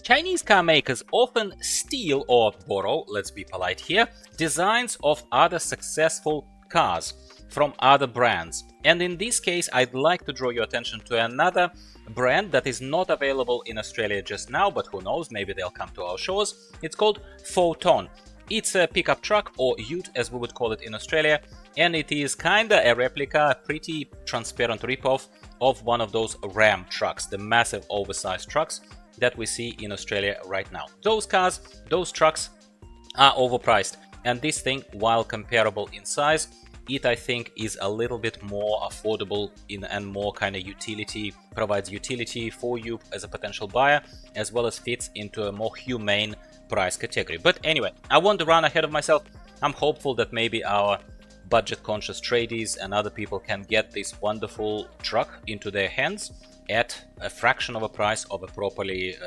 Chinese car makers often steal or borrow, let's be polite here, designs of other successful cars from other brands. And in this case, I'd like to draw your attention to another brand that is not available in Australia just now, but who knows, maybe they'll come to our shores. It's called FOTON. It's a pickup truck, or ute as we would call it in Australia, and it is kinda a replica, a pretty transparent ripoff of one of those Ram trucks, the massive oversized trucks that we see in Australia right now. Those cars, those trucks are overpriced, and this thing, while comparable in size, it I think is a little bit more affordable and more kind of utility, provides utility for you as a potential buyer, as well as fits into a more humane price category. But anyway, I won't run ahead of myself. I'm hopeful that maybe our budget conscious tradies and other people can get this wonderful truck into their hands at a fraction of a price of a properly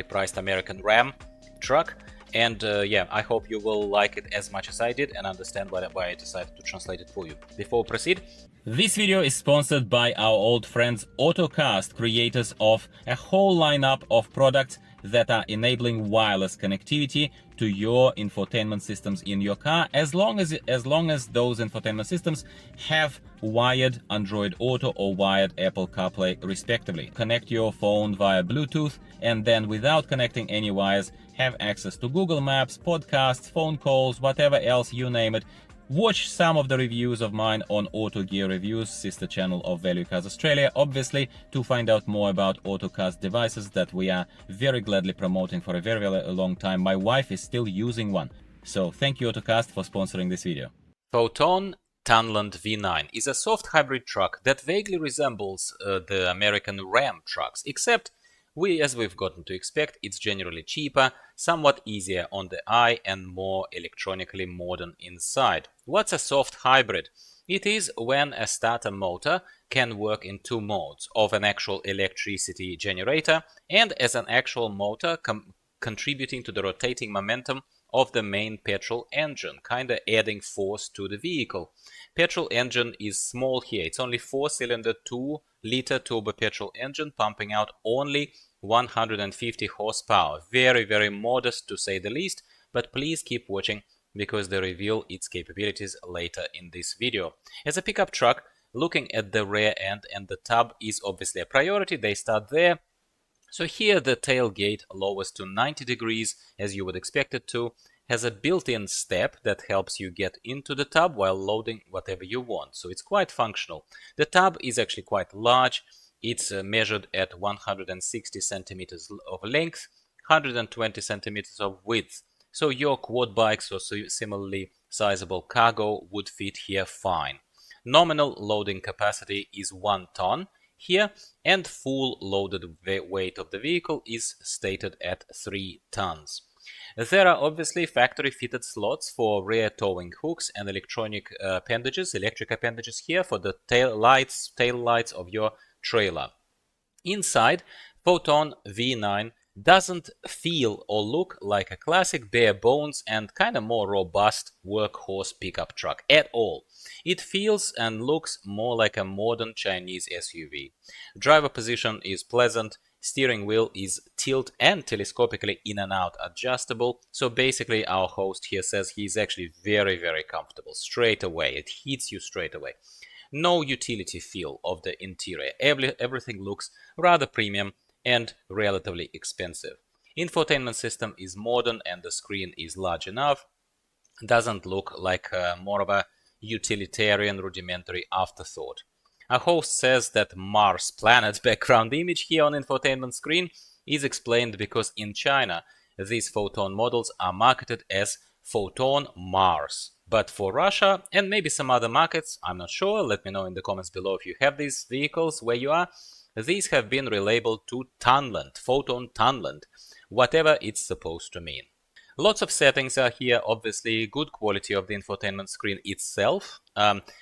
priced American Ram truck. And yeah, I hope you will like it as much as I did and understand why I decided to translate it for you. Before we proceed, this video is sponsored by our old friends Autocast, creators of a whole lineup of products that are enabling wireless connectivity to your infotainment systems in your car, as long as those infotainment systems have wired Android Auto or wired Apple Carplay respectively. Connect your phone via Bluetooth and then, without connecting any wires, have access to Google Maps, podcasts, phone calls, whatever else, you name it. Watch some of the reviews of mine on Auto Gear Reviews, sister channel of Value Cars Australia, obviously, to find out more about Autocast devices that we are very gladly promoting for a very long time. My wife is still using one. So thank you, Autocast, for sponsoring this video. FOTON Tunland V9 is a soft hybrid truck that vaguely resembles the American Ram trucks, except as we've gotten to expect, it's generally cheaper, somewhat easier on the eye, and more electronically modern inside. What's a soft hybrid? It is when a starter motor can work in two modes, of an actual electricity generator and as an actual motor contributing to the rotating momentum of the main petrol engine, kinda adding force to the vehicle. Petrol engine is small here. It's only 4-cylinder 2-liter turbo petrol engine pumping out only 150 horsepower. Very, very modest to say the least, but please keep watching because they reveal its capabilities later in this video. As a pickup truck, looking at the rear end and the tub is obviously a priority. They start there. So here the tailgate lowers to 90 degrees as you would expect it to, has a built-in step that helps you get into the tub while loading whatever you want. So it's quite functional. The tub is actually quite large. It's measured at 160 centimeters of length, 120 centimeters of width. So your quad bikes or similarly sizable cargo would fit here fine. Nominal loading capacity is 1 ton here, and full loaded weight of the vehicle is stated at 3 tons. There are obviously factory fitted slots for rear towing hooks and electric appendages here for the tail lights of your trailer. Inside, FOTON V9 doesn't feel or look like a classic bare bones and kind of more robust workhorse pickup truck at all. It feels and looks more like a modern Chinese SUV. Driver position is pleasant. Steering wheel is tilt and telescopically in and out adjustable. So basically our host here says he's actually very, very comfortable straight away. It hits you straight away. No utility feel of the interior. Everything looks rather premium and relatively expensive. Infotainment system is modern and the screen is large enough. Doesn't look like more of a utilitarian rudimentary afterthought. Our host says that Mars planet background image here on infotainment screen is explained because in China these FOTON models are marketed as FOTON Mars. But for Russia and maybe some other markets, I'm not sure, let me know in the comments below if you have these vehicles where you are, these have been relabeled to Tunland, FOTON Tunland, whatever it's supposed to mean. Lots of settings are here, obviously good quality of the infotainment screen itself,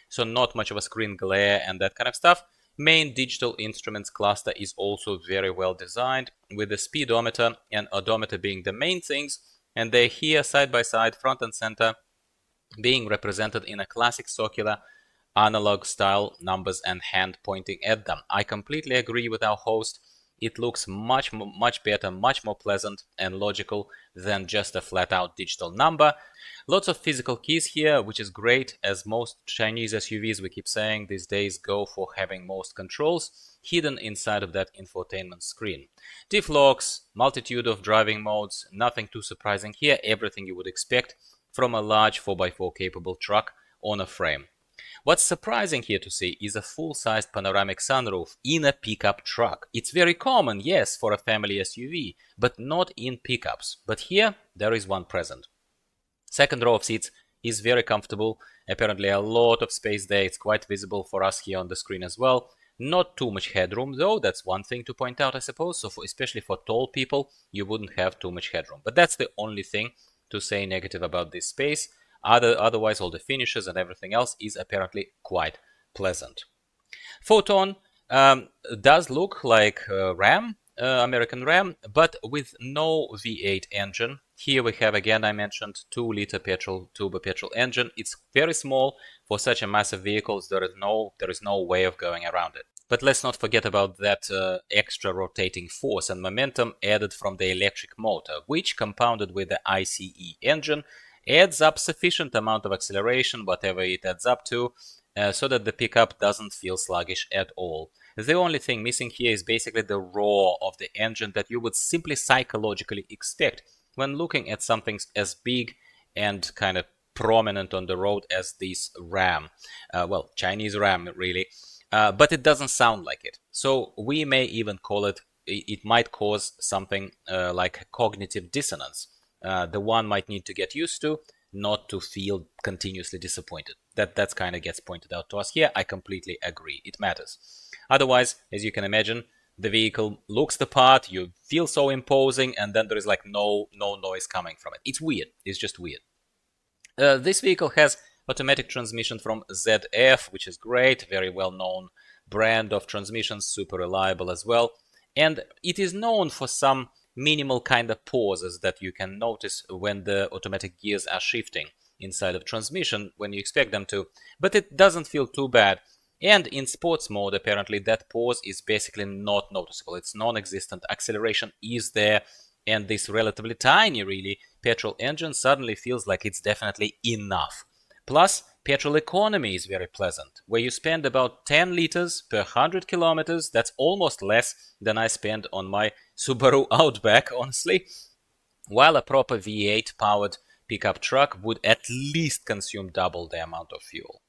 so not much of a screen glare and that kind of stuff. Main digital instruments cluster is also very well designed, with the speedometer and odometer being the main things, and they're here side by side, front and center, being represented in a classic circular analog style numbers and hand pointing at them. I completely agree with our host. it looks much better, much more pleasant and logical than just a flat-out digital number. Lots of physical keys here, which is great, as most Chinese SUVs, we keep saying these days, go for having most controls hidden inside of that infotainment screen. Diff locks, multitude of driving modes, nothing too surprising here, everything you would expect from a large 4x4 capable truck on a frame. What's surprising here to see is a full-sized panoramic sunroof in a pickup truck. It's very common, yes, for a family SUV, but not in pickups. But here, there is one present. Second row of seats is very comfortable. Apparently a lot of space there. It's quite visible for us here on the screen as well. Not too much headroom though. That's one thing to point out, I suppose. So especially for tall people, you wouldn't have too much headroom. But that's the only thing to say negative about this space. Otherwise, all the finishes and everything else is apparently quite pleasant. Photon does look like Ram, American Ram, but with no V8 engine. Here we have, again, I mentioned 2-liter turbo petrol engine. It's very small for such a massive vehicle. There is no way of going around it. But let's not forget about that extra rotating force and momentum added from the electric motor, which, compounded with the ICE engine, adds up sufficient amount of acceleration, whatever it adds up to, so that the pickup doesn't feel sluggish at all. The only thing missing here is basically the roar of the engine that you would simply psychologically expect when looking at something as big and kind of prominent on the road as this Ram. Well, Chinese Ram, really. But it doesn't sound like it. So we may even call it might cause something like cognitive dissonance. The one might need to get used to, not to feel continuously disappointed. That's kind of gets pointed out to us here. I completely agree. It matters. Otherwise, as you can imagine, the vehicle looks the part, you feel so imposing, and then there is like no noise coming from it. It's weird. It's just weird. This vehicle has automatic transmission from ZF, which is great. Very well-known brand of transmissions, super reliable as well. And it is known for some minimal kind of pauses that you can notice when the automatic gears are shifting inside of transmission when you expect them to, but it doesn't feel too bad. And in sports mode, apparently that pause is basically not noticeable. It's non-existent. Acceleration is there, and this relatively tiny, really, petrol engine suddenly feels like it's definitely enough. Plus, petrol economy is very pleasant, where you spend about 10 liters per 100 kilometers. That's almost less than I spend on my Subaru Outback, honestly, while a proper V8 powered pickup truck would at least consume double the amount of fuel.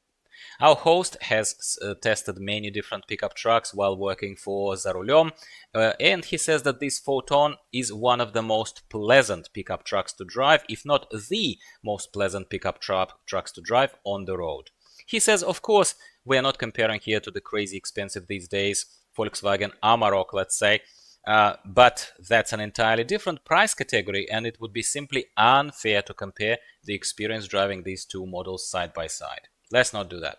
Our host has tested many different pickup trucks while working for Rulem, and he says that this Photon is one of the most pleasant pickup trucks to drive, if not the most pleasant pickup trucks to drive on the road. He says, of course, we are not comparing here to the crazy expensive these days Volkswagen Amarok, let's say, but that's an entirely different price category, and it would be simply unfair to compare the experience driving these two models side by side. Let's not do that.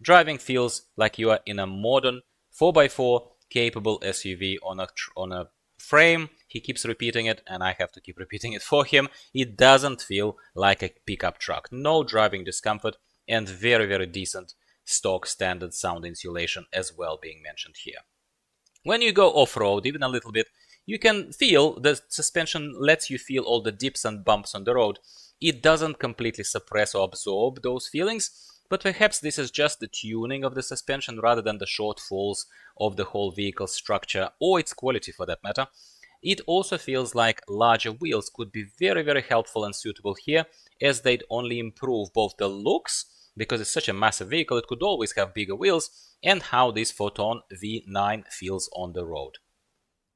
Driving feels like you are in a modern 4x4 capable SUV on a frame. He keeps repeating it, and I have to keep repeating it for him. It doesn't feel like a pickup truck. No driving discomfort, and very, very decent stock standard sound insulation as well being mentioned here. When you go off-road, even a little bit, you can feel the suspension lets you feel all the dips and bumps on the road. It doesn't completely suppress or absorb those feelings, but perhaps this is just the tuning of the suspension rather than the shortfalls of the whole vehicle structure or its quality for that matter. It also feels like larger wheels could be very, very helpful and suitable here, as they'd only improve both the looks, because it's such a massive vehicle, it could always have bigger wheels, and how this Photon V9 feels on the road.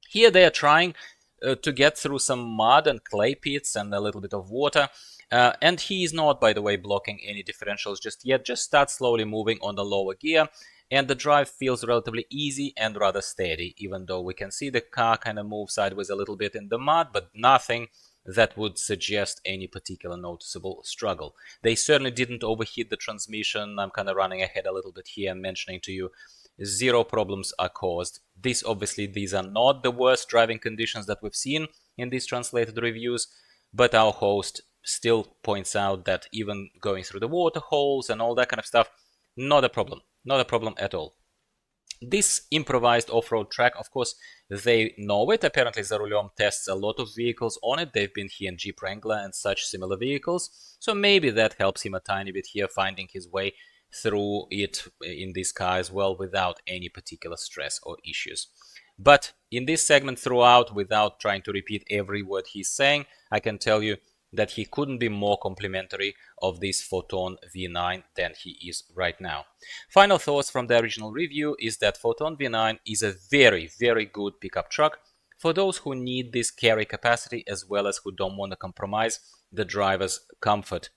Here they are trying to get through some mud and clay pits and a little bit of water, and he is not, by the way, blocking any differentials just yet. Just start slowly moving on the lower gear, and the drive feels relatively easy and rather steady, even though we can see the car kind of move sideways a little bit in the mud, but nothing that would suggest any particular noticeable struggle. They certainly didn't overheat the transmission. I'm kind of running ahead a little bit here and mentioning to you, zero problems are caused. These are not the worst driving conditions that we've seen in these translated reviews, but our host still points out that even going through the water holes and all that kind of stuff, not a problem at all. This improvised off-road track, of course, they know it. Apparently, the Rulem tests a lot of vehicles on it. They've been here in Jeep Wrangler and such similar vehicles. So maybe that helps him a tiny bit here, finding his way through it in this car as well without any particular stress or issues. But in this segment throughout, without trying to repeat every word he's saying, I can tell you that he couldn't be more complimentary of this FOTON V9 than he is right now. Final thoughts from the original review is that FOTON V9 is a very, very good pickup truck for those who need this carry capacity as well as who don't want to compromise the driver's comfort.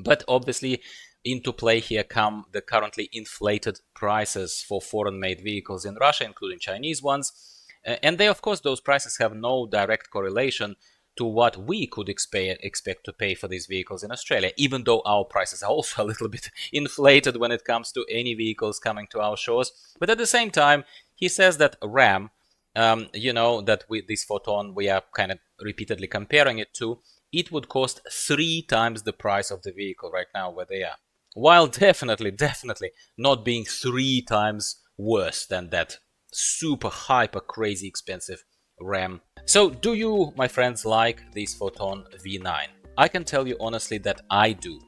But obviously, into play here come the currently inflated prices for foreign-made vehicles in Russia, including Chinese ones. And they, of course, those prices have no direct correlation to what we could expect to pay for these vehicles in Australia, even though our prices are also a little bit inflated when it comes to any vehicles coming to our shores. But at the same time, he says that RAM, that with this FOTON we are kind of repeatedly comparing it to, it would cost 3 times the price of the vehicle right now where they are. While definitely not being 3 times worse than that super hyper crazy expensive RAM. So do you, my friends, like this FOTON V9? I can tell you honestly that I do.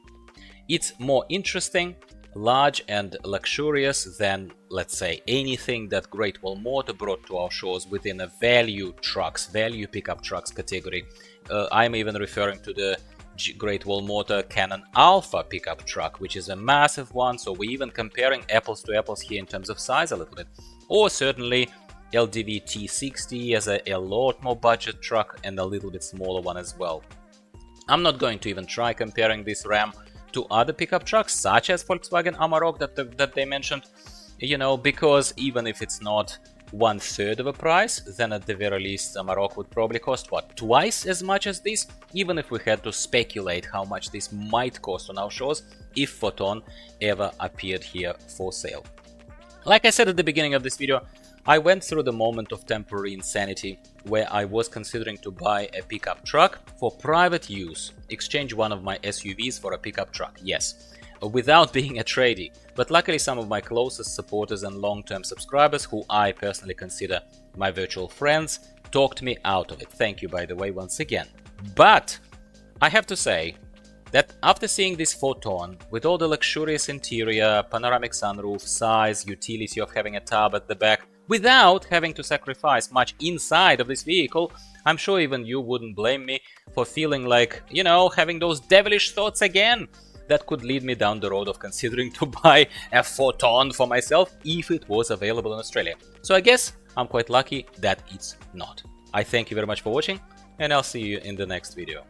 It's more interesting, large and luxurious than, let's say, anything that Great Wall Motor brought to our shores within a value pickup trucks category. I'm even referring to the Great Wall Motor Cannon Alpha pickup truck, which is a massive one, so we're even comparing apples to apples here in terms of size a little bit. Or certainly LDV T60 as a lot more budget truck and a little bit smaller one as well. I'm not going to even try comparing this Ram to other pickup trucks such as Volkswagen Amarok that they mentioned, because even if it's not 1/3 of a price, then at the very least Amarok would probably cost what, twice as much as this, even if we had to speculate how much this might cost on our shores if FOTON ever appeared here for sale. Like I said at the beginning of this video, I went through the moment of temporary insanity where I was considering to buy a pickup truck for private use, exchange one of my SUVs for a pickup truck, yes, without being a tradie. But luckily some of my closest supporters and long-term subscribers, who I personally consider my virtual friends, talked me out of it. Thank you, by the way, once again. But I have to say that after seeing this FOTON with all the luxurious interior, panoramic sunroof, size, utility of having a tub at the back, without having to sacrifice much inside of this vehicle, I'm sure even you wouldn't blame me for feeling like, having those devilish thoughts again that could lead me down the road of considering to buy a FOTON for myself if it was available in Australia. So I guess I'm quite lucky that it's not. I thank you very much for watching, and I'll see you in the next video.